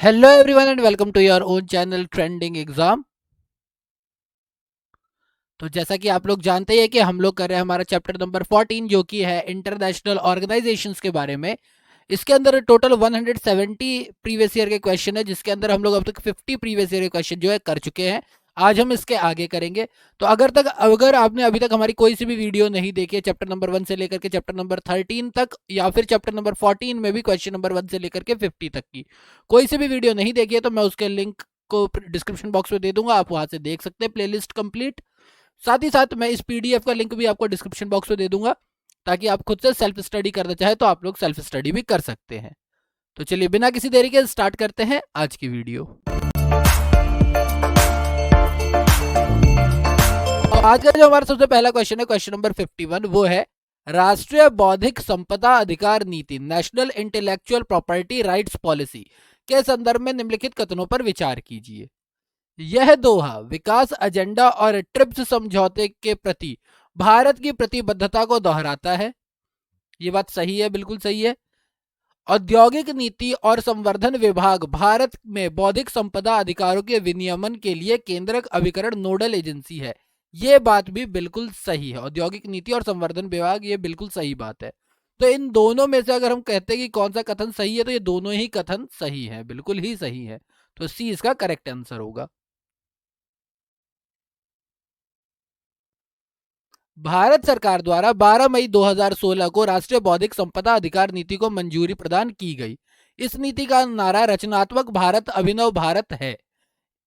Hello everyone and welcome to your own channel trending exam. तो जैसा कि आप लोग जानते हैं कि हम लोग कर रहे हैं हमारा चैप्टर नंबर 14 जो कि है इंटरनेशनल ऑर्गेनाइजेशंस के बारे में। इसके अंदर टोटल 170 प्रीवियस ईयर के क्वेश्चन है, जिसके अंदर हम लोग अब तक 50 प्रीवियस ईयर के क्वेश्चन जो है कर चुके हैं। आज हम इसके आगे करेंगे। तो अगर आपने अभी तक हमारी कोई सी भी वीडियो नहीं देखी है चैप्टर नंबर 1 से लेकर के चैप्टर नंबर 13 तक, या फिर चैप्टर नंबर 14 में भी क्वेश्चन नंबर 1 से लेकर के 50 तक की कोई सी भी वीडियो नहीं देखी है, तो मैं उसके लिंक को डिस्क्रिप्शन बॉक्स में दे दूंगा, आप वहां से देख सकते हैं प्लेलिस्ट कंप्लीट। साथ ही साथ मैं इस पीडीएफ का लिंक भी आपको डिस्क्रिप्शन बॉक्स में दे दूंगा, ताकि आप खुद से सेल्फ स्टडी करना चाहे तो आप लोग सेल्फ स्टडी भी कर सकते हैं। तो चलिए बिना किसी देरी के स्टार्ट करते हैं आज की वीडियो। और आज का जो हमारा सबसे पहला क्वेश्चन है, क्वेश्चन नंबर 51, वो है राष्ट्रीय बौद्धिक संपदा अधिकार नीति, national intellectual property rights policy के संदर्भ में निम्नलिखित कथनों पर विचार कीजिए। यह दोहा विकास एजेंडा और ट्रिप्स समझौते के प्रति भारत की प्रतिबद्धता को दोहराता है। ये बात सही है, बिल्कुल सही है। औद्योगिक नीति और संवर्धन विभाग भारत में बौद्धिक संपदा अधिकारों के विनियमन के लिए केंद्रक अभिकरण नोडल एजेंसी है। ये बात भी बिल्कुल सही है। औद्योगिक नीति और संवर्धन विभाग, ये बिल्कुल सही बात है। तो इन दोनों में से अगर हम कहते हैं कि कौन सा कथन सही है, तो ये दोनों ही कथन सही है, बिल्कुल ही सही है। तो सी इसका करेक्ट आंसर होगा। भारत सरकार द्वारा 12 मई 2016 को राष्ट्रीय बौद्धिक संपदा अधिकार नीति को मंजूरी प्रदान की गई। इस नीति का नारा रचनात्मक भारत अभिनव भारत है।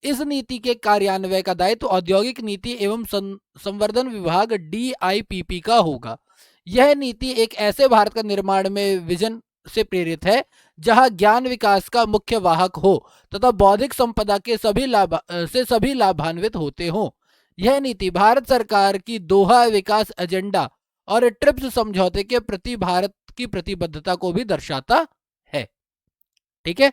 इस नीति के कार्यान्वयन का दायित्व औद्योगिक नीति एवं संवर्धन विभाग DIPP का होगा। यह नीति एक ऐसे भारत का निर्माण में विजन से प्रेरित है जहां ज्ञान विकास का मुख्य वाहक हो तथा बौद्धिक संपदा के सभी लाभान्वित होते हों। यह नीति भारत सरकार की दोहा विकास एजेंडा और ट्रिप्स समझौते के प्रति भारत की प्रतिबद्धता को भी दर्शाता है। ठीक है।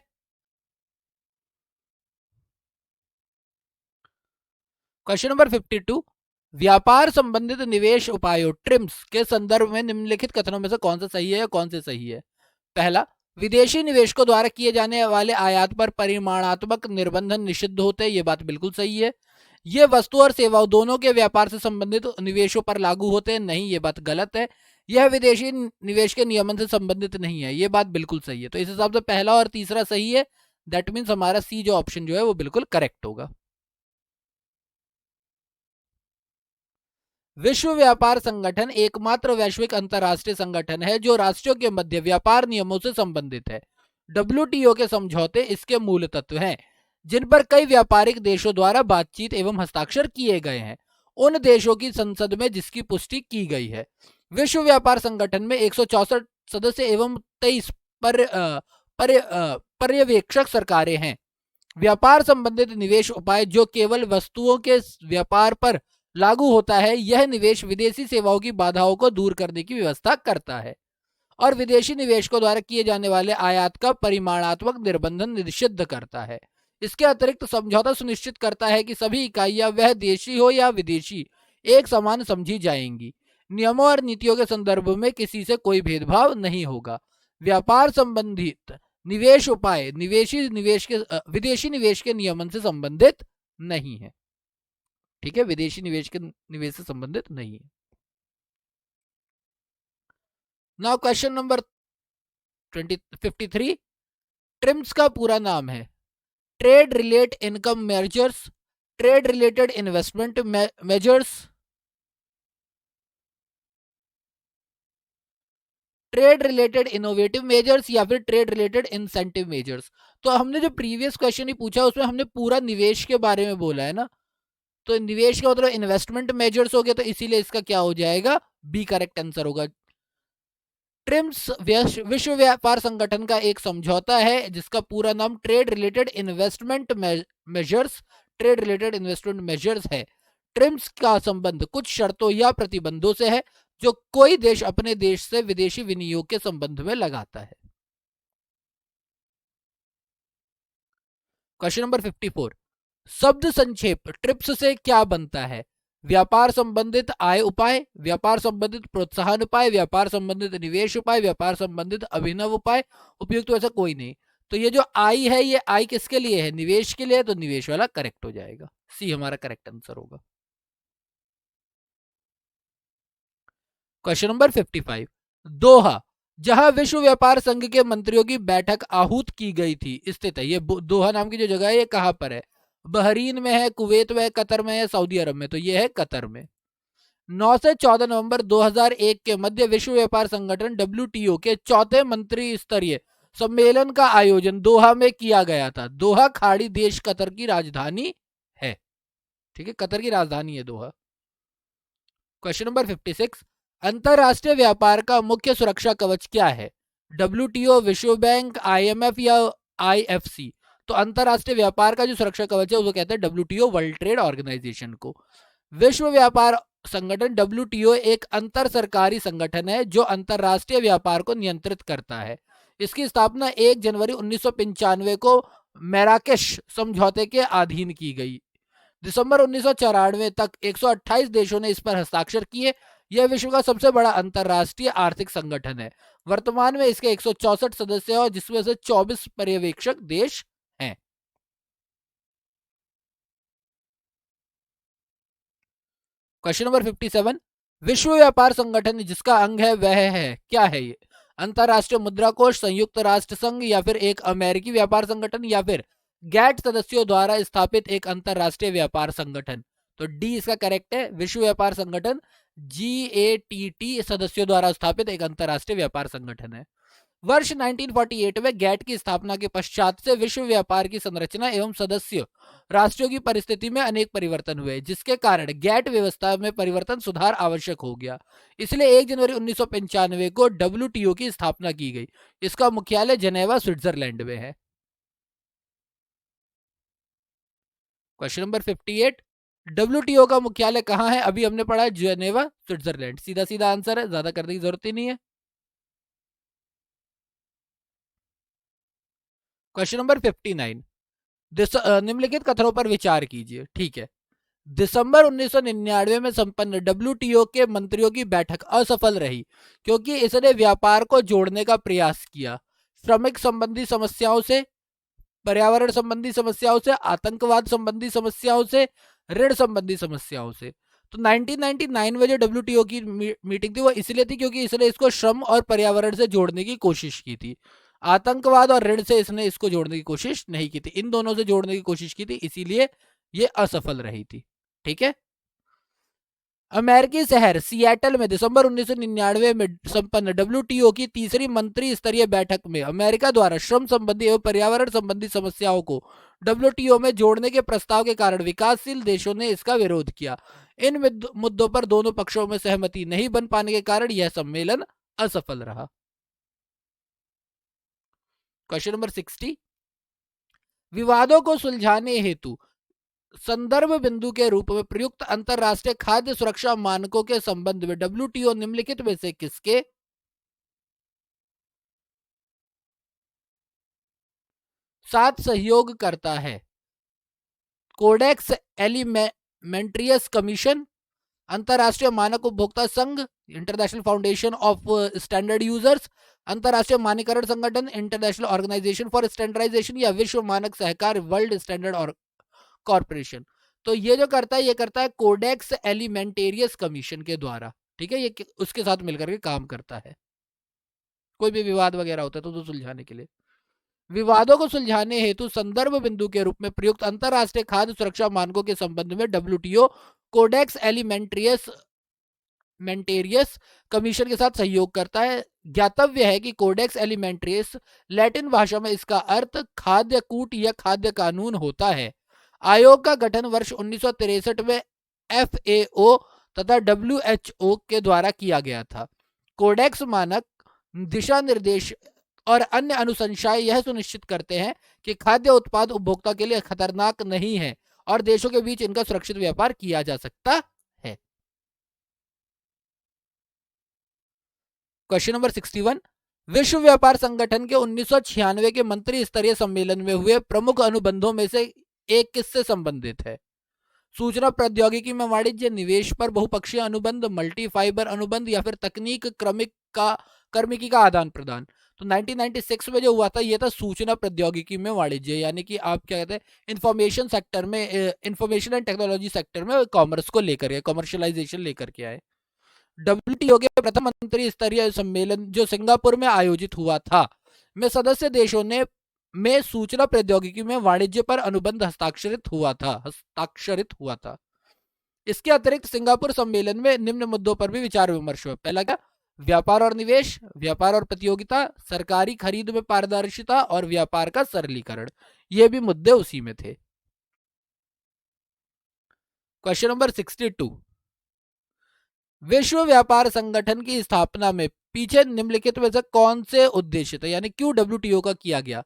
क्वेश्चन नंबर 52, व्यापार संबंधित निवेश उपायों ट्रिम्स के संदर्भ में निम्नलिखित कथनों में से कौन सा सही है या कौन से सही है। पहला, विदेशी निवेशकों द्वारा किए जाने वाले आयात पर परिमाणात्मक निर्बंधन निषिद्ध होते हैं। ये बात बिल्कुल सही है। ये वस्तु और सेवाओं दोनों के व्यापार से संबंधित निवेशों पर लागू होते हैं। नहीं, ये बात गलत है। यह विदेशी निवेश के नियमन से संबंधित नहीं है। ये बात बिल्कुल सही है। तो इस हिसाब से पहला और तीसरा सही है। दैट मीन्स हमारा सी जो ऑप्शन जो है वो बिल्कुल करेक्ट होगा। विश्व व्यापार संगठन एकमात्र वैश्विक अंतर्राष्ट्रीय संगठन है जो राष्ट्रों के मध्य व्यापार नियमों से संबंधित है। WTO के समझौते इसके मूल तत्व हैं, जिन पर कई व्यापारिक देशों द्वारा बातचीत एवं हस्ताक्षर किए गए हैं, उन देशों की संसद में जिसकी पुष्टि की गई है। विश्व व्यापार संगठन में 164 सदस्य एवं 23 पर्यवेक्षक सरकारें हैं। व्यापार संबंधित निवेश उपाय जो केवल वस्तुओं के व्यापार पर लागू होता है, यह निवेश विदेशी सेवाओं की बाधाओं को दूर करने की व्यवस्था करता है और विदेशी निवेशकों द्वारा किए जाने वाले आयात का परिमाणात्मक निर्बंधन निषिद्ध करता है। इसके अतिरिक्त समझौता सुनिश्चित करता है कि सभी इकाइयां, वह देशी हो या विदेशी, एक समान समझी जाएंगी। नियमों और नीतियों के संदर्भ में किसी से कोई भेदभाव नहीं होगा। व्यापार संबंधित निवेश उपाय विदेशी निवेश के नियमन से संबंधित नहीं है। ठीक है, विदेशी निवेश से संबंधित नहीं है। नाउ क्वेश्चन नंबर 53, ट्रिम्स का पूरा नाम है trade relate income measures, trade related investment measures, trade related innovative measures, या फिर ट्रेड रिलेटेड इंसेंटिव मेजर्स। तो हमने जो प्रीवियस क्वेश्चन ही पूछा उसमें हमने पूरा निवेश के बारे में बोला है ना, तो निवेश का मतलब इन्वेस्टमेंट मेजर्स हो गया, तो इसीलिए इसका क्या हो जाएगा, बी करेक्ट आंसर होगा। ट्रिम्स विश्व व्यापार संगठन का एक समझौता है जिसका पूरा नाम trade related investment measures, trade related investment measures है। ट्रिम्स का संबंध कुछ शर्तों या प्रतिबंधों से है जो कोई देश अपने देश से विदेशी विनियोग के संबंध में लगाता है। क्वेश्चन नंबर 54, शब्द संक्षेप ट्रिप्स से क्या बनता है। व्यापार संबंधित आय उपाय, व्यापार संबंधित प्रोत्साहन उपाय, व्यापार संबंधित निवेश उपाय, व्यापार संबंधित अभिनव उपाय, उपयुक्त वैसा कोई नहीं। तो ये जो आई है, ये आई किसके लिए है? निवेश के लिए, तो निवेश वाला करेक्ट हो जाएगा, सी हमारा करेक्ट आंसर होगा। क्वेश्चन नंबर 55, दोहा जहां विश्व व्यापार संघ के मंत्रियों की बैठक आहूत की गई थी स्थित है। ये दोहा नाम की जो जगह है ये कहां पर है? बहरीन में है, कुवैत में है, कतर में है, सऊदी अरब में? तो ये है कतर में। 9 से 14 नवंबर 2001 के मध्य विश्व व्यापार संगठन डब्ल्यूटीओ के चौथे मंत्री स्तरीय सम्मेलन का आयोजन दोहा में किया गया था। दोहा खाड़ी देश कतर की राजधानी है। ठीक है, कतर की राजधानी है दोहा। क्वेश्चन नंबर 56, अंतरराष्ट्रीय व्यापार का मुख्य सुरक्षा कवच क्या है? डब्ल्यूटीओ, विश्व बैंक, आईएमएफ या आईएफसी? तो अंतरराष्ट्रीय व्यापार का जो सुरक्षा कवच है वो कहते हैं डब्ल्यूटीओ, वर्ल्ड ट्रेड ऑर्गेनाइजेशन को। विश्व व्यापार संगठन डब्ल्यूटीओ एक अंतर सरकारी संगठन है जो अंतरराष्ट्रीय व्यापार को नियंत्रित करता है। इसकी स्थापना 1 जनवरी 1995 को मैराकेश समझौते के अधीन की गई। दिसंबर 1994 तक 128 देशों ने इस पर हस्ताक्षर किए। यह विश्व का सबसे बड़ा अंतरराष्ट्रीय आर्थिक संगठन है। वर्तमान में इसके 164 सदस्य हैं और जिसमें से 24 पर्यवेक्षक देश हैं। क्वेश्चन नंबर 57, विश्व व्यापार संगठन जिसका अंग है वह है, क्या है ये? अंतरराष्ट्रीय मुद्रा कोष, संयुक्त राष्ट्र संघ, या फिर एक अमेरिकी व्यापार संगठन, या फिर गैट सदस्यों द्वारा स्थापित एक अंतरराष्ट्रीय व्यापार संगठन? तो डी इसका करेक्ट है, विश्व व्यापार संगठन GATT सदस्यों द्वारा स्थापित एक अंतरराष्ट्रीय व्यापार संगठन है। वर्ष 1948 में गैट की स्थापना के पश्चात से विश्व व्यापार की संरचना एवं सदस्य राष्ट्रों की परिस्थिति में अनेक परिवर्तन हुए, जिसके कारण गैट व्यवस्था में परिवर्तन सुधार आवश्यक हो गया। इसलिए 1 जनवरी 1995 को डब्ल्यूटीओ की स्थापना की गई। इसका मुख्यालय जेनेवा, स्विट्जरलैंड में है। क्वेश्चन नंबर 58, डब्ल्यूटीओ का मुख्यालय कहां है? अभी हमने पढ़ा है जेनेवा, स्विट्जरलैंड। सीधा सीधा आंसर है, ज्यादा करने की जरूरत ही नहीं है। क्वेश्चन नंबर 59, निम्नलिखित कथनों पर विचार कीजिए। ठीक है, दिसंबर 1999 में संपन्न डब्ल्यूटीओ के मंत्रियों की बैठक असफल रही क्योंकि इसने व्यापार को जोड़ने का प्रयास किया। श्रमिक संबंधी समस्याओं से, पर्यावरण संबंधी समस्याओं से, आतंकवाद संबंधी समस्याओं से, ऋण संबंधी समस्याओं से। तो 1999 में जो डब्ल्यूटीओ की मीटिंग थी वो इसलिए थी क्योंकि इसने इसको श्रम और पर्यावरण से जोड़ने की कोशिश की थी। आतंकवाद और ऋण से इसने इसको जोड़ने की कोशिश नहीं की थी, इन दोनों से जोड़ने की कोशिश की थी, इसीलिए ये असफल रही थी। ठीक है, अमेरिकी शहर सिएटल में दिसंबर 1999 में संपन्न डब्ल्यूटीओ की तीसरी मंत्री स्तरीय बैठक में अमेरिका द्वारा श्रम संबंधी एवं पर्यावरण संबंधी समस्याओं को डब्ल्यूटीओ में जोड़ने के प्रस्ताव के कारण विकासशील देशों ने इसका विरोध किया। इन मुद्दों पर दोनों पक्षों में सहमति नहीं बन पाने के कारण यह सम्मेलन असफल रहा। क्वेश्चन नंबर 60, विवादों को सुलझाने हेतु संदर्भ बिंदु के रूप में प्रयुक्त अंतरराष्ट्रीय खाद्य सुरक्षा मानकों के संबंध में डब्ल्यूटीओ निम्नलिखित में से किसके साथ सहयोग करता है? कोडेक्स एलिमेंट्रियस कमीशन, अंतरराष्ट्रीय मानक उपभोक्ता संघ, international foundation of standard users, अंतरराष्ट्रीय मानकीकरण संगठन, इंटरनेशनल ऑर्गेनाइजेशन फॉर स्टैंडर्डाइजेशन, या विश्व मानक सहकार, वर्ल्ड स्टैंडर्ड और कॉर्पोरेशन? तो ये जो करता है ये करता है कोडेक्स एलिमेंटेरियस कमीशन के द्वारा। ठीक है, ये उसके साथ मिलकर के काम करता है। कोई भी विवाद वगैरह होता है तो सुलझाने के लिए। विवादों को सुलझाने हेतु संदर्भ बिंदु के रूप में प्रयुक्त अंतरराष्ट्रीय खाद्य सुरक्षा मानकों के संबंध में डब्ल्यूटीओ कोडेक्स एलिमेंटेरियस कमीशन के साथ सहयोग करता है। ज्ञातव्य है कि कोडेक्स एलिमेंट्रियस लैटिन भाषा में इसका अर्थ खाद्य कूट या खाद्य कानून होता है। आयोग का गठन वर्ष 1963 में FAO तथा WHO के द्वारा किया गया था। कोडेक्स मानक, दिशा निर्देश और अन्य अनुशंसाएं यह सुनिश्चित करते हैं कि खाद्य उत्पाद उपभोक्ता के लिए खतरनाक नहीं है और देशों के बीच इनका सुरक्षित व्यापार किया जा सकता है। क्वेश्चन नंबर 61, विश्व व्यापार संगठन के 1996 के मंत्री स्तरीय सम्मेलन में हुए प्रमुख अनुबंधों में से एक किससे संबंधित है? सूचना प्रौद्योगिकी में वाणिज्य, निवेश पर बहुपक्षीय अनुबंध, मल्टी फाइबर अनुबंध, या फिर तकनीक क्रमिक का कार्मिकी का आदान प्रदान। तो 1996 में जो हुआ था ये था सूचना प्रौद्योगिकी में वाणिज्य, यानी कि आप क्या कहते हैं इंफॉर्मेशन सेक्टर में, इंफॉर्मेशन एंड टेक्नोलॉजी सेक्टर में कॉमर्स को लेकर के, कॉमर्शियलाइजेशन लेकर के आए। डब्ल्यूटीओ के प्रथम मंत्री स्तरीय सम्मेलन जो सिंगापुर में आयोजित हुआ था में सदस्य देशों ने में सूचना प्रौद्योगिकी में वाणिज्य पर अनुबंध हस्ताक्षरित हुआ था। इसके अतिरिक्त सिंगापुर सम्मेलन में निम्न मुद्दों पर भी विचार विमर्श हुआ। पहला क्या, व्यापार और निवेश, व्यापार और प्रतियोगिता, सरकारी खरीद में पारदर्शिता और व्यापार का सरलीकरण, ये भी मुद्दे उसी में थे। क्वेश्चन नंबर 62, विश्व व्यापार संगठन की स्थापना में पीछे निम्नलिखित में से कौन से उद्देश्य थे, यानी क्यों डब्ल्यूटीओ का किया गया?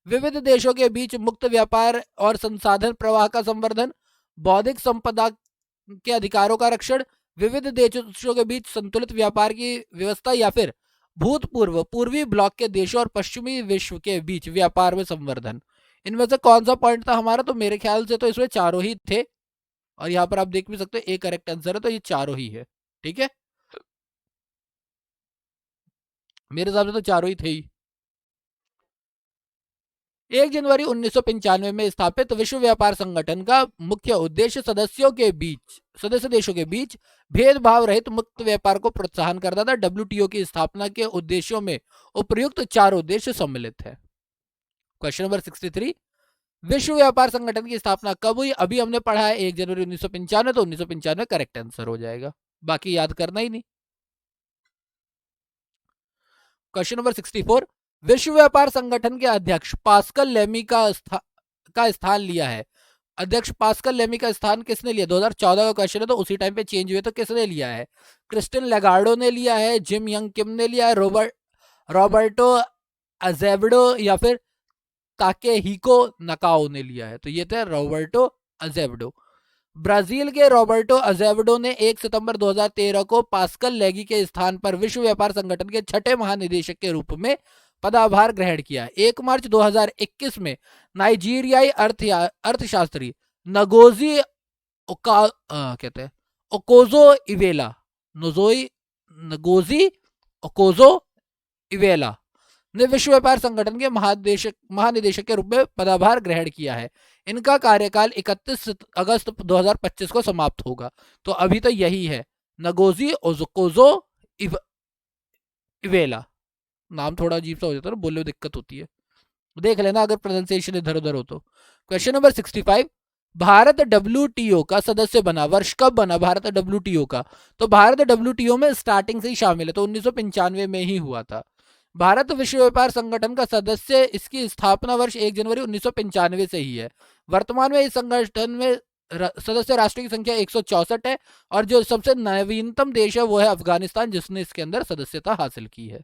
विविध देशों के बीच मुक्त व्यापार और संसाधन प्रवाह का संवर्धन, बौद्धिक संपदा के अधिकारों का रक्षण, विविध देशों के बीच संतुलित व्यापार की व्यवस्था, या फिर पूर्वी ब्लॉक के देशों और पश्चिमी विश्व के बीच व्यापार में संवर्धन। इनमें से कौन सा पॉइंट था हमारा? तो मेरे ख्याल से तो इसमें चारों ही थे, और यहाँ पर आप देख भी सकते हो एक करेक्ट आंसर है, तो ये चारों ही है। ठीक है, मेरे हिसाब से तो चारों ही थे ही। 1 जनवरी 1995 में स्थापित विश्व व्यापार संगठन का मुख्य उद्देश्य सदस्य देशों के बीच भेदभाव रहित मुक्त व्यापार को प्रोत्साहन करता था। डब्ल्यूटीओ की स्थापना के उद्देश्यों में उपर्युक्त 4 उद्देश्य सम्मिलित है। क्वेश्चन नंबर 63, विश्व व्यापार संगठन की स्थापना कब हुई? अभी हमने पढ़ा है 1 जनवरी 1995, तो 1995 करेक्ट आंसर हो जाएगा, बाकी याद करना ही नहीं। क्वेश्चन नंबर 64, विश्व व्यापार संगठन के अध्यक्ष पास्कल लेमी का स्थान लिया है। अध्यक्ष पास्कल लेमी का स्थान किसने लिया? 2014 का क्वेश्चन है, तो उसी टाइम पे चेंज हुए, तो किसने लिया है? क्रिस्टिन लेगार्डो ने लिया है, जिम यंग किम ने लिया है, रॉबर्टो अजेवेडो या फिर ताकेहिको नकाओ ने लिया है? तो ये थे रॉबर्टो अजेवेडो। ब्राजील के रॉबर्टो अजेवेडो ने 1 सितंबर 2013 को पास्कल लेगी के स्थान पर विश्व व्यापार संगठन के 6ठे महानिदेशक के रूप में पदभार ग्रहण किया। 1 मार्च 2021 में नाइजीरियाई अर्थशास्त्री नगोजी ओकोजो इवेला ने विश्व व्यापार संगठन के महानिदेशक के रूप में पदभार ग्रहण किया है। इनका कार्यकाल 31 अगस्त 2025 को समाप्त होगा। तो अभी तो यही है, नगोजी ओकोजो इवेला। नाम थोड़ा अजीब सा हो जाता है, बोलने में दिक्कत होती है, देख लेना अगर प्रोनाउंसिएशन इधर उधर हो तो। क्वेश्चन नंबर 65, भारत डब्ल्यूटीओ का सदस्य बना, वर्ष कब बना भारत डब्ल्यूटीओ का? तो भारत डब्ल्यूटीओ में स्टार्टिंग से ही शामिल है, तो 1995 में ही हुआ था। भारत विश्व व्यापार संगठन का सदस्य, इसकी स्थापना वर्ष 1 जनवरी 1995 से ही है। वर्तमान में इस संगठन में सदस्य राष्ट्रों की संख्या 164 है, और जो सबसे नवीनतम देश है वो है अफगानिस्तान, जिसने इसके अंदर सदस्यता हासिल की है।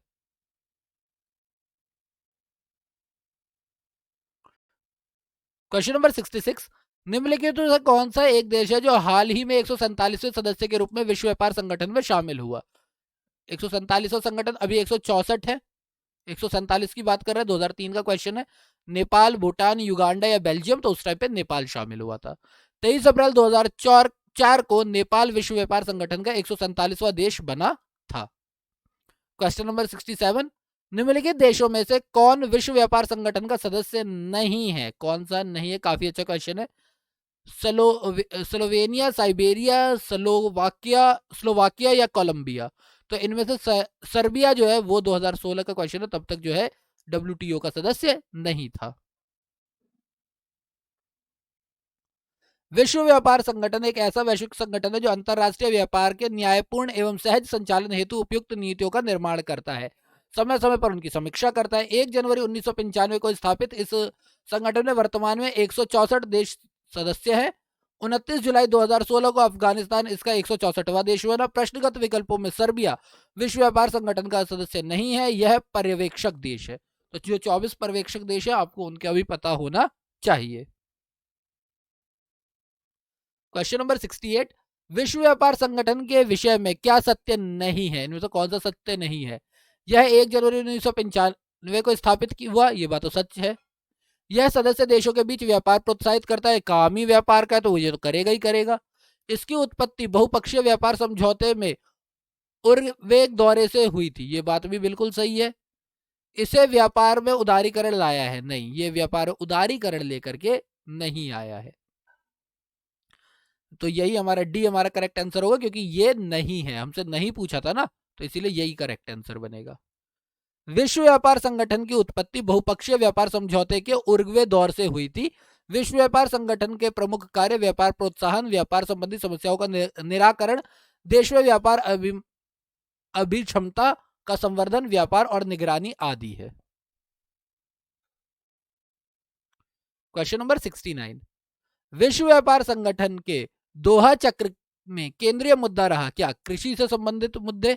क्वेश्चन नंबर 66, निम्नलिखित में से कौन सा एक देश है जो हाल ही में 147वें सदस्य के रूप में विश्व व्यापार संगठन में शामिल हुआ? 147वां संगठन, अभी 164 है, 147 की बात कर रहे हैं, 2003 का क्वेश्चन है। नेपाल, भूटान, युगांडा या बेल्जियम? तो उस टाइम पे नेपाल शामिल हुआ था। 23 अप्रैल 2004 को नेपाल विश्व व्यापार संगठन का 147वां देश बना था। क्वेश्चन नंबर 67, निम्नलिखित देशों में से कौन विश्व व्यापार संगठन का सदस्य नहीं है? कौन सा नहीं है? काफी अच्छा क्वेश्चन है। स्लोवेनिया, साइबेरिया, स्लोवाकिया या कोलंबिया? तो इनमें से सर्बिया जो है वो 2016 का क्वेश्चन है, तब तक जो है डब्ल्यूटीओ का सदस्य नहीं था। विश्व व्यापार संगठन एक ऐसा वैश्विक संगठन है जो अंतरराष्ट्रीय व्यापार के न्यायपूर्ण एवं सहज संचालन हेतु उपयुक्त नीतियों का निर्माण करता है, समय समय पर उनकी समीक्षा करता है। 1 जनवरी 1995 को स्थापित इस संगठन में वर्तमान में 164 देश सदस्य हैं। 29 जुलाई 2016 को अफगानिस्तान इसका 164वां देश हुआ। प्रश्नगत विकल्पों में सर्बिया विश्व व्यापार संगठन का सदस्य नहीं है, यह पर्यवेक्षक देश है। तो जो 24 पर्यवेक्षक देश है आपको उनका भी पता होना चाहिए। क्वेश्चन नंबर 68, विश्व व्यापार संगठन के विषय में क्या सत्य नहीं है? इनमें से कौन सा सत्य नहीं है? यह 1 जनवरी 1995 को स्थापित हुआ, ये बात तो सच है। यह सदस्य देशों के बीच व्यापार प्रोत्साहित करता है, काम ही व्यापार का है तो ये तो करेगा ही करेगा। इसकी उत्पत्ति बहुपक्षीय व्यापार समझौते में उर्वेग दौरे से हुई थी, ये बात भी बिल्कुल सही है। इसे व्यापार में उदारीकरण लाया है, नहीं, ये व्यापार उदारीकरण लेकर के नहीं आया है। तो यही हमारा डी हमारा करेक्ट आंसर होगा, क्योंकि ये नहीं है, हमसे नहीं पूछा था ना, तो इसीलिए यही करेक्ट आंसर बनेगा। विश्व व्यापार संगठन की उत्पत्ति बहुपक्षीय व्यापार समझौते के उर्ग्वे दौर से हुई थी। विश्व व्यापार संगठन के प्रमुख कार्य व्यापार प्रोत्साहन, व्यापार संबंधी समस्याओं का निराकरण, देश में व्यापार अभिक्षमता का संवर्धन, व्यापार और निगरानी आदि है। क्वेश्चन नंबर 69, विश्व व्यापार संगठन के दोहा चक्र में केंद्रीय मुद्दा रहा क्या? कृषि से संबंधित मुद्दे,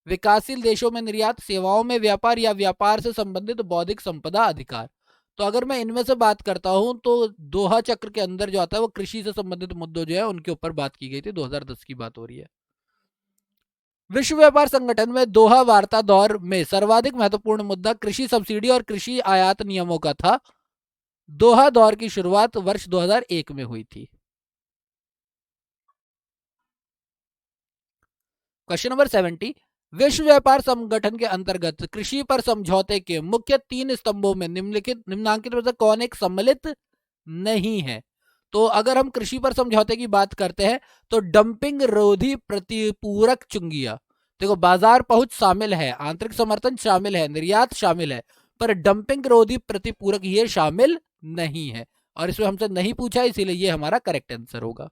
विकासशील देशों में निर्यात, सेवाओं में व्यापार, या व्यापार से संबंधित बौद्धिक संपदा अधिकार। तो अगर मैं इनमें से बात करता हूं तो दोहा चक्र के अंदर जो आता है वो कृषि से संबंधित मुद्दों जो है उनके ऊपर बात की गई थी, 2010 की बात हो रही है। विश्व व्यापार संगठन में दोहा वार्ता दौर में सर्वाधिक महत्वपूर्ण मुद्दा कृषि सब्सिडी और कृषि आयात नियमों का था। दोहा दौर की शुरुआत वर्ष 2001 में हुई थी। क्वेश्चन नंबर 70, विश्व व्यापार संगठन के अंतर्गत कृषि पर समझौते के मुख्य 3 स्तंभों में निम्नांकित में से कौन एक सम्मिलित नहीं है? तो अगर हम कृषि पर समझौते की बात करते हैं तो डंपिंग रोधी प्रतिपूरक चुंगिया, देखो बाजार पहुंच शामिल है, आंतरिक समर्थन शामिल है, निर्यात शामिल है, पर डंपिंग रोधी प्रतिपूरक ये शामिल नहीं है, और इसमें हमसे नहीं पूछा, इसीलिए ये हमारा करेक्ट आंसर होगा।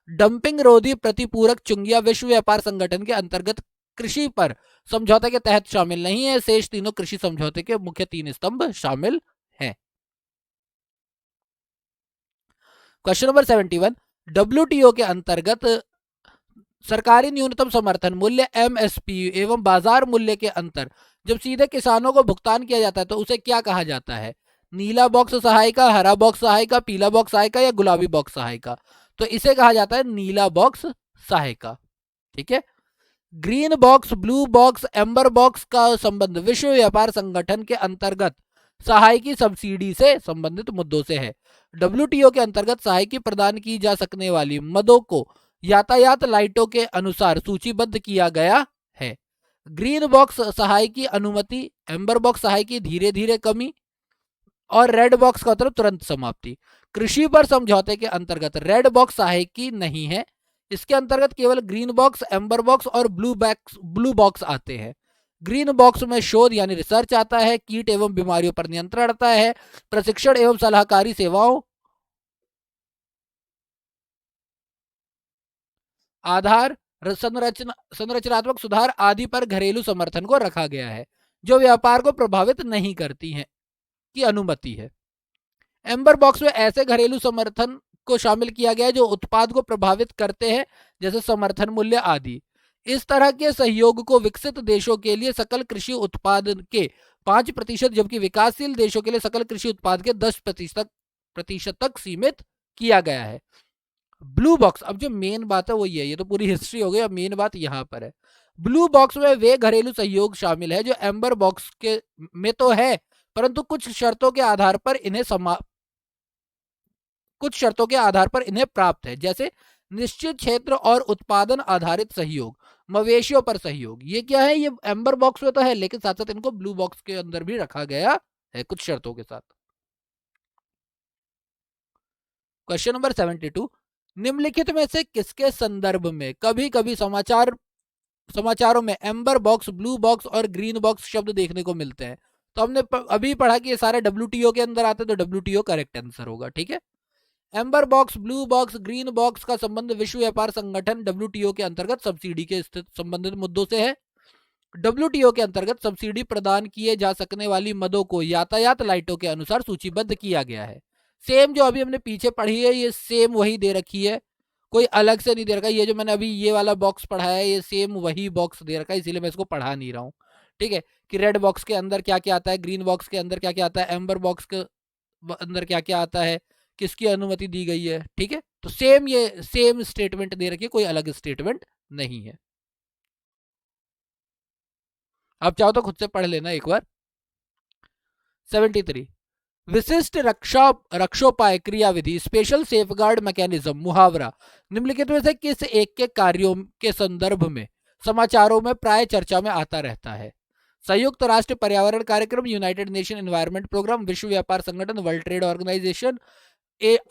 डंपिंग रोधी प्रतिपूरक चुंगिया विश्व व्यापार संगठन के अंतर्गत कृषि पर समझौते के तहत शामिल नहीं है। शेष तीनों कृषि समझौते के मुख्य 3 स्तंभ शामिल हैं। क्वेश्चन नंबर 71, डब्ल्यूटीओ के अंतर्गत सरकारी न्यूनतम समर्थन मूल्य एमएसपी एवं बाजार मूल्य के अंतर जब सीधे किसानों को भुगतान किया जाता है तो उसे क्या कहा जाता है? नीला बॉक्स सहायिका, हरा बॉक्स सहायिका, पीला बॉक्स सहायिका, या गुलाबी बॉक्स सहायिका? तो इसे कहा जाता है नीला बॉक्स सहायिका। ठीक है। Green box, blue box, amber box का संबंध विश्व व्यापार संगठन के अंतर्गत सहायकी सब्सिडी से संबंधित मुद्दों से है। डब्ल्यूटीओ के अंतर्गत सहायकी प्रदान की जा सकने वाली मदों को यातायात लाइटों के अनुसार सूचीबद्ध किया गया है। ग्रीन बॉक्स सहायकी अनुमति, एम्बर बॉक्स सहायकी धीरे धीरे कमी, और रेड बॉक्स का मतलब तुरंत समाप्ति। कृषि पर समझौते के अंतर्गत रेड बॉक्स सहायकी नहीं है, इसके अंतर्गत केवल ग्रीन बॉक्स, एम्बर बॉक्स और ब्लू बॉक्स आते हैं। ग्रीन बॉक्स में शोध यानी रिसर्च आता है, कीट एवं बीमारियों पर नियंत्रण आता है, प्रशिक्षण एवं सलाहकारी सेवाओं, आधार, संरचनात्मक सुधार आदि पर घरेलू समर्थन को रखा गया है जो व्यापार को प्रभावित नहीं करती हैं की अनुमति है। एम्बर बॉक्स में ऐसे घरेलू समर्थन को शामिल किया गया है जो उत्पाद को प्रभावित करते हैं, जैसे समर्थन मूल्य आदि। इस तरह के सहयोग को विकसित देशों के लिए सकल कृषि उत्पाद के 5%, जबकि विकासशील देशों के लिए सकल कृषि उत्पाद के 10% तक सीमित किया गया है। ब्लू बॉक्स, अब जो मेन बात है वो ये तो पूरी हिस्ट्री हो गई, अब मेन बात यहां पर है। ब्लू बॉक्स में वे घरेलू सहयोग शामिल है जो एम्बर बॉक्स के में तो है, परंतु कुछ शर्तों के आधार पर इन्हें प्राप्त है, जैसे निश्चित क्षेत्र और उत्पादन आधारित सहयोग, मवेशियों पर सहयोग। ये क्या है? ये एम्बर बॉक्स में तो है, लेकिन साथ साथ इनको ब्लू बॉक्स के अंदर भी रखा गया है कुछ शर्तों के साथ। क्वेश्चन नंबर 72, निम्नलिखित में से किसके संदर्भ में कभी कभी समाचारों में एम्बर बॉक्स, ब्लू बॉक्स और ग्रीन बॉक्स शब्द देखने को मिलते हैं? तो हमने अभी पढ़ा कि ये सारे डब्ल्यूटीओ के अंदर आते हैं, तो डब्ल्यूटीओ करेक्ट आंसर होगा। ठीक है। Amber box, blue box, green box का संबंध विश्व व्यापार संगठन डब्ल्यूटीओ के अंतर्गत सब्सिडी के संबंधित मुद्दों से है। डब्ल्यूटीओ के अंतर्गत सब्सिडी प्रदान किए जा सकने वाली मदों को यातायात लाइटों के अनुसार सूचीबद्ध किया गया है। सेम जो अभी हमने पीछे पढ़ी है ये सेम वही दे रखी है, कोई अलग से नहीं दे रखा। ये जो मैंने अभी ये वाला बॉक्स पढ़ाया है ये सेम वही बॉक्स दे रखा है, इसीलिए मैं इसको पढ़ा नहीं रहा हूँ। ठीक है, कि रेड बॉक्स के अंदर क्या क्या आता है, ग्रीन बॉक्स के अंदर क्या क्या आता है, एम्बर बॉक्स के अंदर क्या क्या आता है, किसकी अनुमति दी गई है। ठीक है, तो सेम स्टेटमेंट दे रखी है, कोई अलग स्टेटमेंट नहीं है। आप चाहो तो खुद से पढ़ लेना एक बार। 73, विशिष्ट रक्षोपाय क्रियाविधि, स्पेशल सेफगार्ड मैकेनिज्म, मुहावरा निम्नलिखित में से किस एक के कार्यों के संदर्भ में समाचारों में प्राय चर्चा में आता रहता है। संयुक्त राष्ट्र पर्यावरण कार्यक्रम, यूनाइटेड नेशन एनवायरनमेंट प्रोग्राम, विश्व व्यापार संगठन, world trade organisation,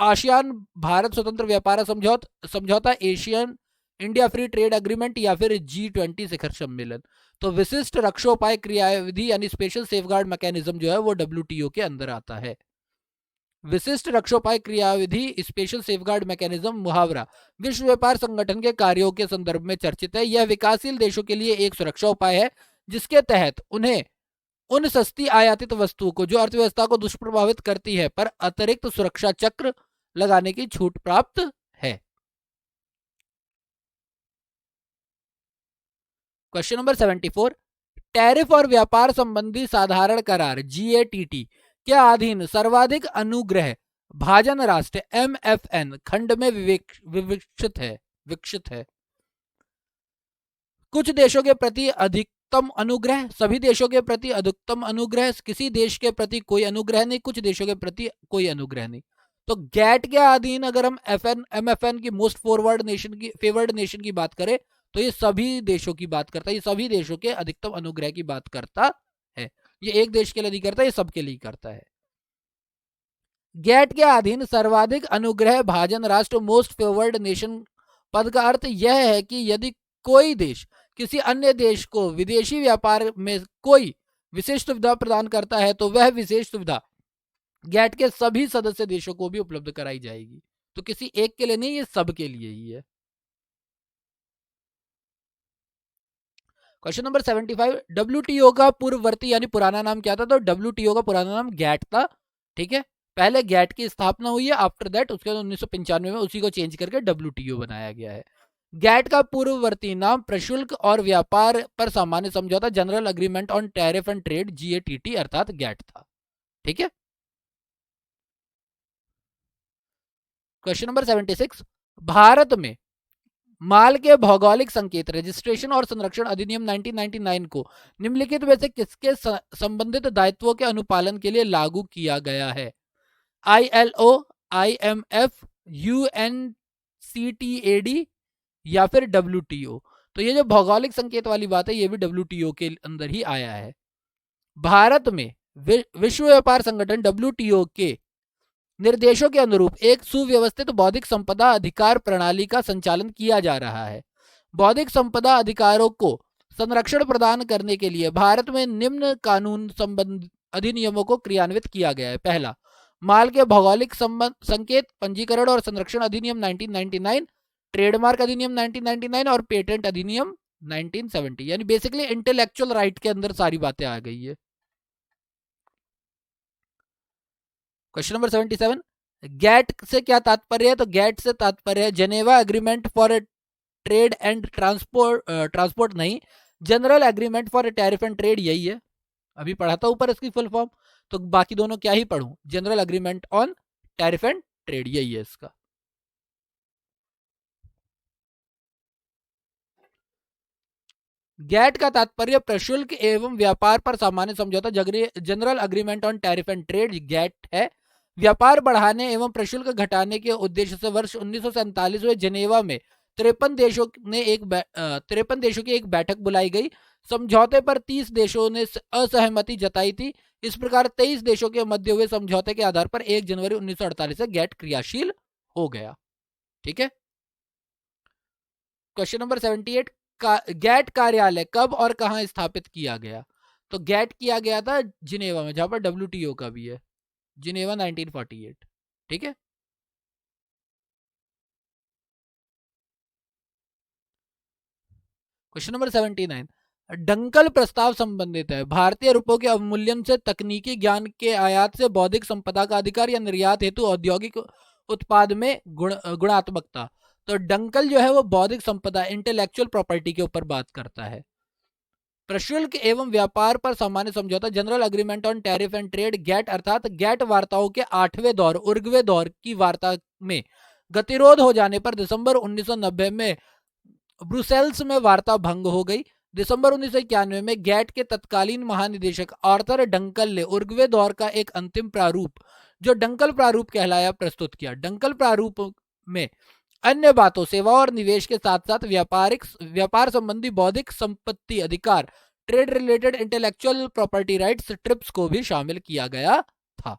ASEAN Bharat स्वतंत्र व्यापार समझौता, ASEAN India free trade agreement या फिर G20 शिखर सम्मेलन। तो विशिष्ट रक्षोपाय क्रियाविधि यानी स्पेशल सेफगार्ड मैकेनिज्म जो है वो WTO के अंदर आता है। विशिष्ट रक्षोपाय क्रियाविधि स्पेशल सेफगार्ड मैकेनिज्म मुहावरा विश्व व्यापार संगठन के कार्यों के संदर्भ में चर्चित है। यह विकासशील देशों के लिए एक सुरक्षा उपाय है जिसके तहत उन्हें उन सस्ती आयातित वस्तुओं को जो अर्थव्यवस्था को दुष्प्रभावित करती है पर अतिरिक्त सुरक्षा चक्र लगाने की छूट प्राप्त है। क्वेश्चन नंबर 74, टैरिफ और व्यापार संबंधी साधारण करार GATT के अधीन सर्वाधिक अनुग्रह भाजन राष्ट्र MFN खंड में विकसित है। कुछ देशों के प्रति अधिकतम अनुग्रह, सभी देशों के प्रति अधिकतम अनुग्रह, किसी देश के प्रति कोई अनुग्रह नहीं, कुछ देशों के प्रति कोई अनुग्रह नहीं। तो गैट के अधीन अगर हम MFN की मोस्ट फेवर्ड नेशन की बात करें तो ये सभी देशों की बात करता है, ये सभी देशों के अधिकतम अनुग्रह की बात करता है। ये एक देश के लिए नहीं करता, ये सबके लिए करता है। गैट के अधीन सर्वाधिक अनुग्रह भाजन राष्ट्र मोस्ट फेवर्ड नेशन पद का अर्थ यह है कि यदि कोई देश किसी अन्य देश को विदेशी व्यापार में कोई विशेष सुविधा प्रदान करता है तो वह विशेष सुविधा गैट के सभी सदस्य देशों को भी उपलब्ध कराई जाएगी। तो किसी एक के लिए नहीं, ये सबके लिए ही है। क्वेश्चन नंबर 75, WTO का पूर्ववर्ती यानी पुराना नाम क्या था? तो WTO का पुराना नाम गैट था। ठीक है, पहले गैट की स्थापना हुई है, आफ्टर दैट उसके बाद 1995 में उसी को चेंज करके WTO बनाया गया है। गैट का पूर्ववर्ती नाम प्रशुल्क और व्यापार पर सामान्य समझौता general agreement on tariff and trade GATT अर्थात गैट था। ठीक है, क्वेश्चन नंबर 76, भारत में माल के भौगोलिक संकेत रजिस्ट्रेशन और संरक्षण अधिनियम 1999 को निम्नलिखित में से किसके संबंधित दायित्वों के अनुपालन के लिए लागू किया गया है? ILO, IMF, UNCTAD या फिर WTO? तो ये जो भौगोलिक संकेत वाली बात है ये भी WTO के अंदर ही आया है। भारत में विश्व व्यापार संगठन WTO के निर्देशों के अनुरूप एक सुव्यवस्थित बौद्धिक संपदा अधिकार प्रणाली का संचालन किया जा रहा है। बौद्धिक संपदा अधिकारों को संरक्षण प्रदान करने के लिए भारत में निम्न कानून संबंध अधिनियमों को क्रियान्वित किया गया है। पहला, माल के भौगोलिक संकेत पंजीकरण और संरक्षण अधिनियम 1999, ट्रेडमार्क अधिनियम 1999 और पेटेंट अधिनियम 1970। यानी बेसिकली इंटेलेक्चुअल राइट के अंदर सारी बातें आ गई है। क्वेश्चन नंबर 77, गैट से क्या तात्पर्य है? तो गैट से तात्पर्य है Geneva agreement for trade and transport नहीं, general agreement for tariff and trade, यही है। अभी पढ़ा था ऊपर इसकी फुल फॉर्म, तो बाकी दोनों क्या ही पढ़ूं, general agreement on tariff and trade, यही है इसका। गैट का तात्पर्य प्रशुल्क एवं व्यापार पर सामान्य समझौता general agreement on tariff and trade GATT है। व्यापार बढ़ाने एवं प्रशुल्क घटाने के उद्देश्य से वर्ष 1947 में जेनेवा में 53 देशों की एक बैठक बुलाई गई। समझौते पर 30 देशों ने असहमति जताई थी। इस प्रकार 23 देशों के मध्य हुए समझौते के आधार पर 1 जनवरी 1948 से गैट क्रियाशील हो गया। ठीक है, क्वेश्चन नंबर 78, गैट कार्यालय कब और कहां स्थापित किया गया? तो गैट किया गया था जिनेवा में, जहां पर WTO का भी है, जिनेवा 1948। ठीक है, क्वेश्चन नंबर 79, डंकल प्रस्ताव संबंधित है भारतीय रुपयों के अवमूल्यन से तकनीकी ज्ञान के आयात से बौद्धिक संपदा का अधिकार या निर्यात हेतु औद्योगिक उत्पाद में गुणात्मकता। तो डंकल जो है वो बौद्धिक संपदा इंटेलेक्चुअल प्रॉपर्टी के ऊपर बात करता है। प्रशुल्क एवं व्यापार पर सामान्य समझौता general agreement on tariff and trade GATT अर्थात गैट वार्ताओं के 8वें दौर उर्ग्वे दौर की वार्ता में गतिरोध हो जाने पर दिसंबर 1990 में ब्रुसेल्स में वार्ता भंग हो गई। दिसंबर 1991 में गैट के तत्कालीन महानिदेशक आर्थर डंकल ने उर्ग्वे दौर का एक अंतिम प्रारूप जो डंकल प्रारूप कहलाया प्रस्तुत किया। डंकल प्रारूप में अन्य बातों, सेवा और निवेश के साथ साथ व्यापार संबंधी बौद्धिक संपत्ति अधिकार, trade related intellectual property rights, trips को भी शामिल किया गया था।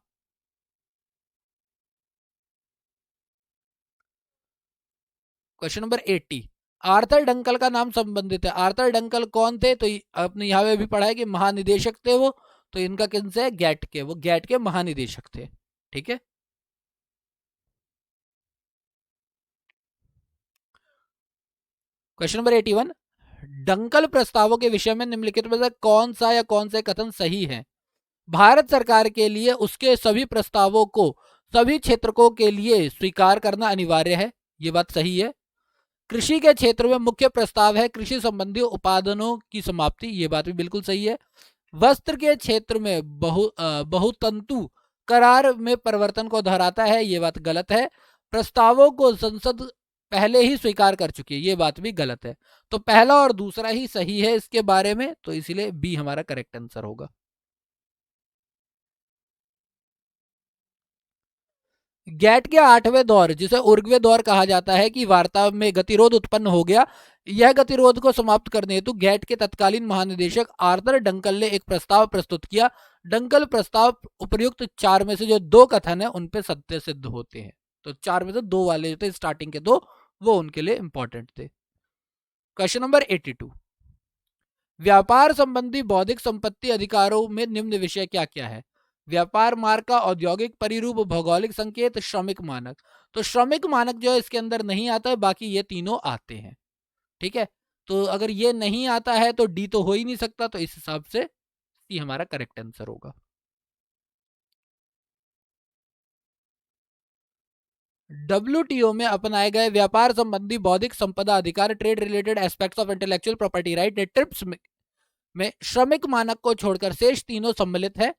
क्वेश्चन नंबर 80, आर्थर डंकल का नाम संबंधित है। आर्थर डंकल कौन थे? तो आपने यहां पे भी पढ़ा है कि महानिदेशक थे वो, तो इनका किनसे है? गैट के, वो गैट के महानिदेशक थे। ठीक है। क्वेश्चन नंबर 81, डंकल प्रस्तावों के विषय में निम्नलिखित में से कौन सा या कौन से कथन सही है? भारत सरकार के लिए उसके सभी प्रस्तावों को सभी क्षेत्रकों के लिए स्वीकार करना अनिवार्य है, ये बात सही है। कृषि के क्षेत्र में मुख्य प्रस्ताव है कृषि संबंधी उत्पादनों की समाप्ति, ये बात भी बिल्कुल सही है। वस्त्र के क्षेत्र में बहुतंतु करार में परिवर्तन को दोहराता है, ये बात गलत है। प्रस्तावों को संसद पहले ही स्वीकार कर चुकी है, ये बात भी गलत है। तो पहला और दूसरा ही सही है इसके बारे में, तो इसलिए बी हमारा करेक्ट आंसर होगा। गैट के 8वें दौर, जिसे उर्ग्वे दौर कहा जाता है, कि वार्ता में गतिरोध उत्पन्न हो गया। यह गतिरोध को समाप्त करने हेतु गैट के तत्कालीन महानिदेशक आर्थर डंकल ने एक प्रस्ताव प्रस्तुत किया। डंकल प्रस्ताव उपर्युक्त चार में से जो दो कथन है उन पे सत्य सिद्ध होते हैं। तो चार में से दो वाले जो थे स्टार्टिंग के दो, वो उनके लिए इंपॉर्टेंट थे। क्वेश्चन नंबर 82, व्यापार संबंधी बौद्धिक संपत्ति अधिकारों में निम्न विषय क्या क्या है? व्यापार मार्ग का औद्योगिक परिरूप, भौगोलिक संकेत, श्रमिक मानक। तो श्रमिक मानक जो है इसके अंदर नहीं आता है, बाकी ये तीनों आते हैं। ठीक है। तो अगर ये नहीं आता है तो डी तो हो ही नहीं सकता, तो इस हिसाब से सी हमारा करेक्ट आंसर होगा। डब्ल्यूटीओ में अपनाए गए व्यापार संबंधी बौद्धिक संपदा अधिकार, trade related aspects of intellectual property right, trips में श्रमिक मानक को छोड़कर शेष तीनों सम्मिलित है।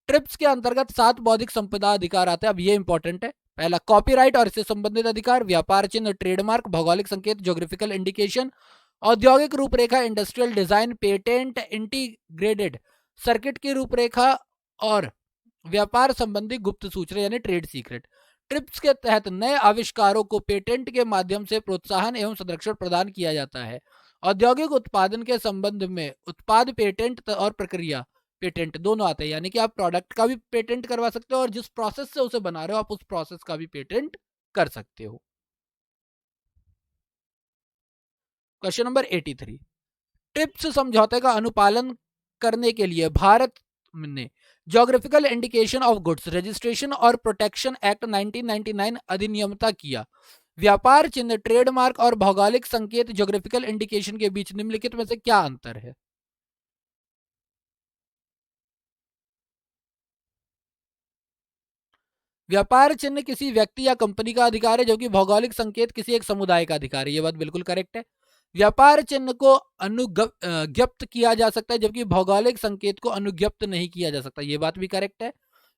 ट्रिप्स के अंतर्गत 7 बौद्धिक संपदा अधिकार आते हैं। अब ये इंपॉर्टेंट है। पहला कॉपीराइट और इससे संबंधित अधिकार, व्यापार चिन्ह, ट्रेडमार्क, भौगोलिक संकेत, ज्योग्राफिकल इंडिकेशन, औद्योगिक रूपरेखा, industrial design, patent, integrated circuit की रूपरेखा और व्यापार संबंधी गुप्त सूचना यानी ट्रेड सीक्रेट। ट्रिप्स के तहत नए आविष्कारों को पेटेंट के माध्यम से प्रोत्साहन एवं संरक्षण प्रदान किया जाता है। औद्योगिक उत्पादन के संबंध में उत्पाद पेटेंट और प्रक्रिया पेटेंट दोनों आते हैं, यानी कि आप प्रोडक्ट का भी पेटेंट करवा सकते हो और जिस प्रोसेस से उसे बना रहे हो आप उस प्रोसेस का भी पेटेंट कर सकते हो। क्वेश्चन नंबर 83, ट्रिप्स समझौते का अनुपालन करने के लिए भारत ने geographical indication of goods registration और प्रोटेक्शन एक्ट 1999 अधिनियमता किया। व्यापार चिन्ह, ट्रेडमार्क और भौगोलिक संकेत ज्योग्राफिकल इंडिकेशन के बीच निम्नलिखित में से क्या अंतर है? व्यापार चिन्ह किसी व्यक्ति या कंपनी का अधिकार है, जबकि भौगोलिक संकेत किसी एक समुदाय का अधिकार है। यह बात बिल्कुल करेक्ट है। व्यापार चिन्ह को अनुज्ञप्त किया जा सकता है, जबकि भौगोलिक संकेत को अनुज्ञप्त नहीं किया जा सकता। यह बात भी करेक्ट है।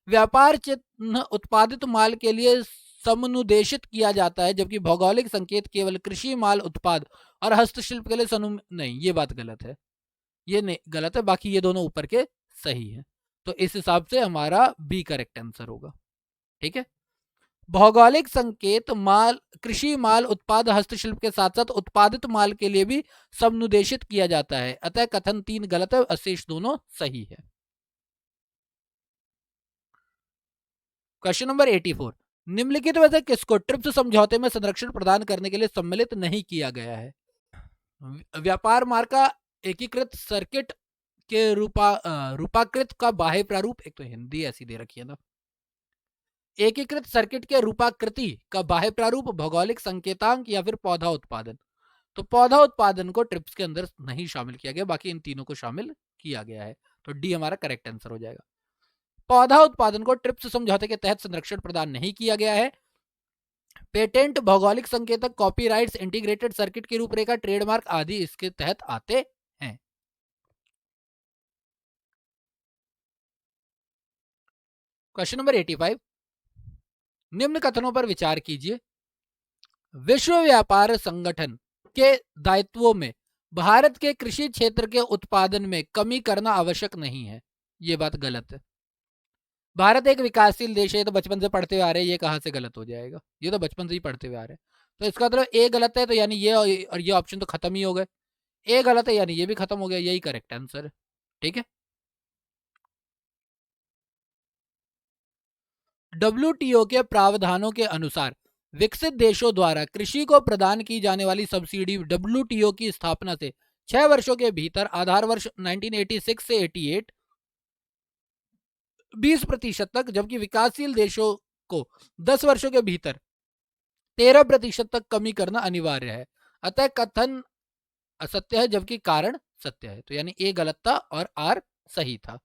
व्यापार चिन्ह उत्पादित माल के लिए समनुदेशित किया जाता है, जबकि भौगोलिक संकेत केवल कृषि माल उत्पाद और हस्तशिल्प के लिए नहीं, ये बात गलत है। ये नहीं गलत है, बाकी ये दोनों ऊपर के सही है। तो इस हिसाब से हमारा बी करेक्ट आंसर होगा। ठीक है। भौगोलिक संकेत माल, कृषि माल उत्पाद, हस्तशिल्प के साथ साथ उत्पादित माल के लिए भी समनुदेशित किया जाता है। अतः कथन 3 गलत है, अशेष दोनों सही है। क्वेश्चन नंबर 84, निम्नलिखित में से किसको ट्रिप्स समझौते में संरक्षण प्रदान करने के लिए सम्मिलित नहीं किया गया है? व्यापार मार्ग का एकीकृत सर्किट के रूपाकृत का बाह्य प्रारूप, एक तो हिंदी ऐसी दे रखी है ना, एकीकृत सर्किट के रूपाकृति का बाह्य प्रारूप, भौगोलिक संकेतांक या फिर पौधा उत्पादन। तो पौधा उत्पादन को ट्रिप्स के अंदर नहीं शामिल किया गया, बाकी इन तीनों को शामिल किया गया है। तो डी हमारा करेक्ट आंसर हो जाएगा। पौधा उत्पादन को ट्रिप्स समझौते के तहत संरक्षण प्रदान नहीं किया गया है। पेटेंट, भौगोलिक संकेतक, कॉपीराइट्स, इंटीग्रेटेड सर्किट की रूपरेखा, ट्रेडमार्क आदि इसके तहत आते हैं। क्वेश्चन नंबर 85, निम्न कथनों पर विचार कीजिए। विश्व व्यापार संगठन के दायित्वों में भारत के कृषि क्षेत्र के उत्पादन में कमी करना आवश्यक नहीं है, यह बात गलत है। भारत एक विकासशील देश है, तो बचपन से पढ़ते हुए आ रहे हैं, ये कहां से गलत हो जाएगा? ये तो बचपन से ही पढ़ते हुए आ रहे हैं। तो इसका मतलब ए गलत है, तो यानी ये और ये ऑप्शन तो खत्म ही हो गए। ए गलत है यानी ये भी खत्म हो गया, यही करेक्ट आंसर है। ठीक है। डब्ल्यूटीओ के प्रावधानों के अनुसार विकसित देशों द्वारा कृषि को प्रदान की जाने वाली सब्सिडी डब्ल्यूटीओ की स्थापना से 6 वर्षों के भीतर आधार वर्ष 1986 से 88 20% तक, जबकि विकासशील देशों को 10 वर्षों के भीतर 13% तक कमी करना अनिवार्य है। अतः कथन असत्य है जबकि कारण सत्य है, तो यानी ए गलत था और आर सही था।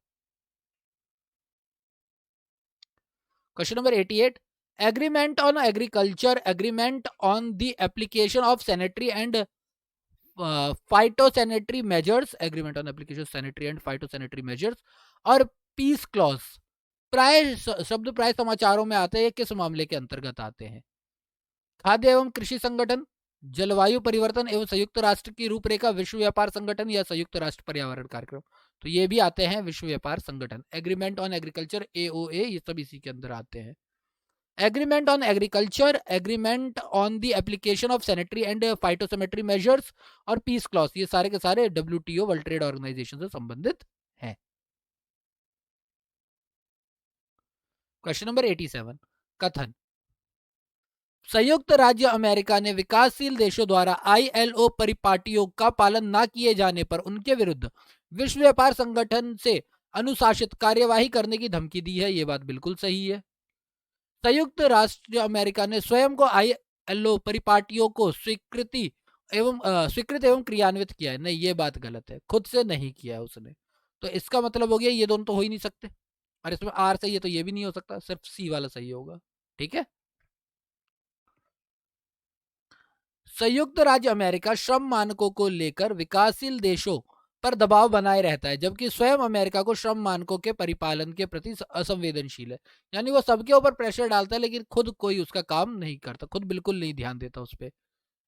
Question number 88, agreement on agriculture, agreement on the application of sanitary and phytosanitary measures, agreement on application sanitary and phytosanitary measures और पीस क्लॉज प्राय शब्द प्राय समाचारों में आते हैं, किस मामले के अंतर्गत आते हैं? खाद्य एवं कृषि संगठन, जलवायु परिवर्तन एवं संयुक्त राष्ट्र की रूपरेखा, विश्व व्यापार संगठन या संयुक्त राष्ट्र पर्यावरण कार्यक्रम। तो ये भी आते हैं विश्व व्यापार संगठन। एग्रीमेंट ऑन एग्रीकल्चर एओए, ये सब इसी के अंदर आते हैं। Agreement on agriculture, agreement on the application of sanitary and phytosanitary measures और पीस क्लॉज, ये सारे के सारे डब्ल्यूटीओ वर्ल्ड ट्रेड ऑर्गेनाइजेशन से संबंधित हैं। क्वेश्चन नंबर 87, कथन संयुक्त राज्य अमेरिका ने विकासशील देशों द्वारा आईएलओ परिपाटियों का पालन न किए जाने पर उनके विरुद्ध विश्व व्यापार संगठन से अनुशासित कार्यवाही करने की धमकी दी है। यह बात बिल्कुल सही है। संयुक्त राष्ट्र अमेरिका ने स्वयं को आईएलओ परिपाटियों को स्वीकृत एवं क्रियान्वित किया है। नहीं, ये बात गलत है, खुद से नहीं किया है उसने। तो इसका मतलब हो गया ये दोनों तो हो ही नहीं सकते, और इसमें आर सही है तो ये भी नहीं हो सकता, सिर्फ सी वाला सही होगा। ठीक है। संयुक्त राज्य अमेरिका श्रम मानकों को लेकर विकासशील देशों पर दबाव बनाए रहता है, जबकि स्वयं अमेरिका को श्रम मानकों के परिपालन के प्रति असंवेदनशील है। यानी वो सबके ऊपर प्रेशर डालता है लेकिन खुद कोई उसका काम नहीं करता, खुद बिल्कुल नहीं ध्यान देता उस पर।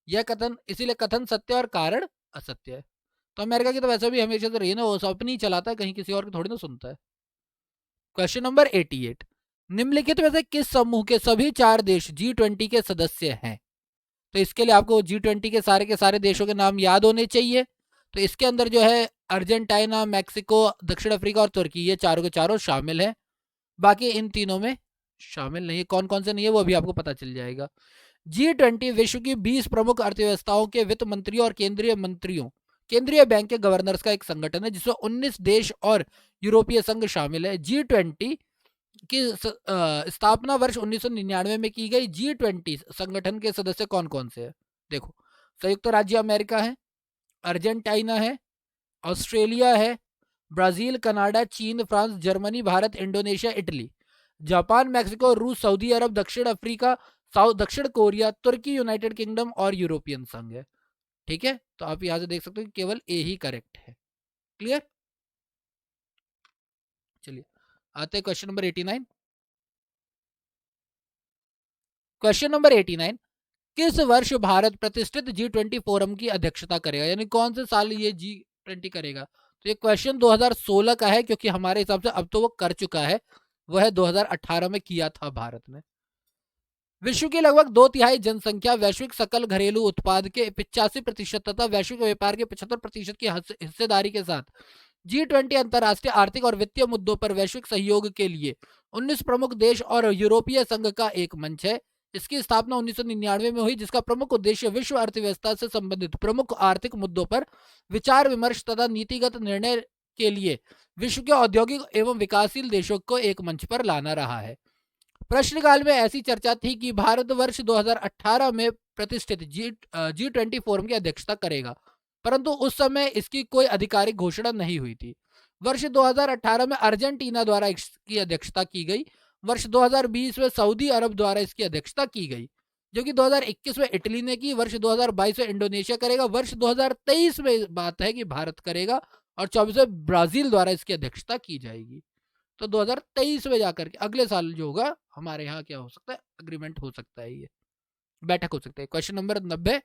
यह कथन, इसीलिए कथन सत्य और कारण असत्य है। तो अमेरिका की तो वैसे भी हमेशा से रही ना, वो अपनी चलाता है, कहीं किसी और की थोड़ी ना सुनता है। क्वेश्चन नंबर 88, निम्नलिखित में से किस समूह के सभी 4 देश G20 के सदस्य हैं? तो इसके लिए आपको G20 के सारे देशों के नाम याद होने चाहिए। तो इसके अंदर जो है अर्जेंटीना, मैक्सिको, दक्षिण अफ्रीका और तुर्की, ये चारों के चारों शामिल हैं। बाकी इन तीनों में शामिल नहीं है। कौन कौन से नहीं है वो अभी आपको पता चल जाएगा। G20 विश्व की 20 प्रमुख अर्थव्यवस्थाओं के वित्त मंत्रियों और केंद्रीय बैंक के गवर्नर्स का एक संगठन है, जिसमें 19 देश और यूरोपीय संघ शामिल है। G20 की स्थापना वर्ष 1999 में की गई। G20 संगठन के सदस्य कौन कौन से हैं? देखो, संयुक्त राज्य अमेरिका है, अर्जेंटीना है, ऑस्ट्रेलिया है, ब्राजील, कनाडा, चीन, France, Germany, Bharat, Indonesia, Italy, Japan, Mexico, रूस, सऊदी अरब, दक्षिण अफ्रीका, दक्षिण कोरिया, तुर्की, यूनाइटेड किंगडम और यूरोपियन संघ है। ठीक है, तो आप यहां से देख सकते हो कि केवल ए ही करेक्ट है। क्लियर। चलिए आते हैं क्वेश्चन नंबर 89। क्वेश्चन नंबर 89, किस वर्ष भारत प्रतिष्ठित G20 फोरम की अध्यक्षता करेगा? यानी कौन से साल ये G20 करेगा? तो ये क्वेश्चन 2016 का है, क्योंकि हमारे हिसाब से अब तो वो कर चुका है, वह 2018 में किया था भारत ने। विश्व की लगभग 2/3 जनसंख्या वैश्विक सकल घरेलू उत्पाद के 85% तथा वैश्विक व्यापार के 75% की हिस्सेदारी के साथ G20 अंतर्राष्ट्रीय आर्थिक और वित्तीय मुद्दों पर वैश्विक सहयोग के लिए 19 प्रमुख देश और यूरोपीय संघ का एक मंच है। इसकी स्थापना 1999 में हुई, जिसका प्रमुख उद्देश्य विश्व अर्थव्यवस्था से संबंधित प्रमुख आर्थिक मुद्दों पर विचार विमर्श तथा नीतिगत निर्णय के लिए विश्व के औद्योगिक एवं विकासशील देशों को एक मंच पर लाना रहा है। प्रश्नकाल में ऐसी चर्चा थी कि भारत वर्ष 2018 में प्रतिष्ठित G20 फोरम की अध्यक्षता करेगा, परंतु उस समय इसकी कोई आधिकारिक घोषणा नहीं हुई थी। वर्ष 2018 में अर्जेंटीना द्वारा इसकी अध्यक्षता की गई। वर्ष 2020 में सऊदी अरब द्वारा इसकी अध्यक्षता की गई, जो कि 2021 में इटली ने की। वर्ष 2022 में इंडोनेशिया करेगा। वर्ष 2023 में बात है कि भारत करेगा, और 24 में ब्राजील द्वारा इसकी अध्यक्षता की जाएगी। तो 2023 में जाकर के अगले साल जो होगा हमारे यहाँ क्या हो सकता है, अग्रीमेंट हो सकता है, ये बैठक हो सकता है। क्वेश्चन नंबर 90,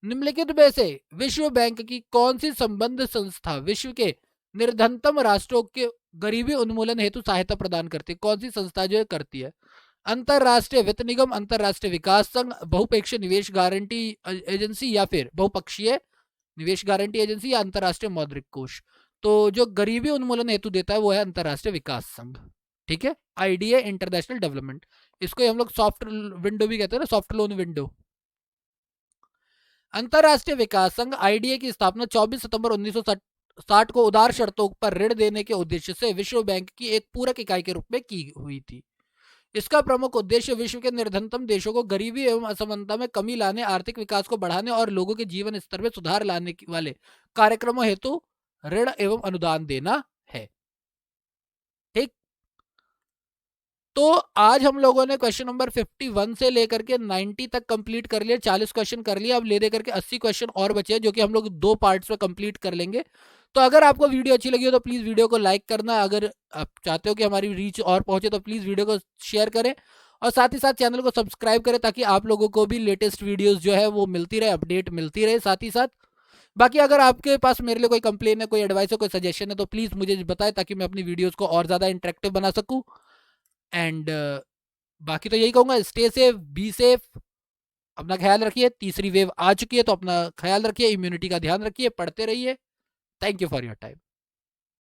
निम्नलिखित में से विश्व बैंक की कौन सी संबद्ध संस्था विश्व के निर्धनतम राष्ट्रों के गरीबी उन्मूलन हेतु सहायता प्रदान करती है? कौन सी संस्था जो है करती है? अंतरराष्ट्रीय वित्त निगम, अंतरराष्ट्रीय विकास संघ, बहुपक्षीय निवेश गारंटी एजेंसी या फिर बहुपक्षीय निवेश गारंटी एजेंसी या अंतरराष्ट्रीय मौद्रिक कोष। तो जो गरीबी उन्मूलन हेतु देता है वो है अंतरराष्ट्रीय विकास संघ। ठीक है, आईडीए इंटरनेशनल डेवलपमेंट, इसको हम लोग सॉफ्ट विंडो भी कहते हैं ना, सॉफ्ट लोन विंडो। अंतरराष्ट्रीय विकास संघ आईडीए की स्थापना 24 सितंबर 1960 को उदार शर्तों पर ऋण देने के उद्देश्य से विश्व बैंक की एक पूरक इकाई के रूप में की हुई थी। इसका प्रमुख उद्देश्य विश्व के निर्धनतम देशों को गरीबी एवं असमानता में कमी लाने, आर्थिक विकास को बढ़ाने और लोगों के जीवन स्तर में सुधार लाने वाले कार्यक्रमों हेतु ऋण एवं अनुदान देना है। ठीक, तो आज हम लोगों ने क्वेश्चन नंबर 51 से लेकर के 90 तक कंप्लीट कर लिया, 40 क्वेश्चन कर लिया। अब ले दे करके 80 क्वेश्चन और बचे हैं जो कि हम लोग 2 पार्ट्स में कंप्लीट कर लेंगे। तो अगर आपको वीडियो अच्छी लगी हो तो प्लीज़ वीडियो को लाइक करना, अगर आप चाहते हो कि हमारी रीच और पहुंचे तो प्लीज़ वीडियो को शेयर करें और साथ ही साथ चैनल को सब्सक्राइब करें ताकि आप लोगों को भी लेटेस्ट वीडियोस जो है वो मिलती रहे, अपडेट मिलती रहे साथ ही साथ। बाकी अगर आपके पास मेरे लिए कोई कंप्लेन है, कोई एडवाइस है, कोई सजेशन है तो प्लीज़ मुझे बताएं ताकि मैं अपनी वीडियोज़ को और ज़्यादा इंटरेक्टिव बना सकूँ। एंड बाकी तो यही कहूँगा, स्टे सेफ, बी सेफ, अपना ख्याल रखिए। तीसरी वेव आ चुकी है तो अपना ख्याल रखिए, इम्यूनिटी का ध्यान रखिए, पढ़ते रहिए। Thank you for your time.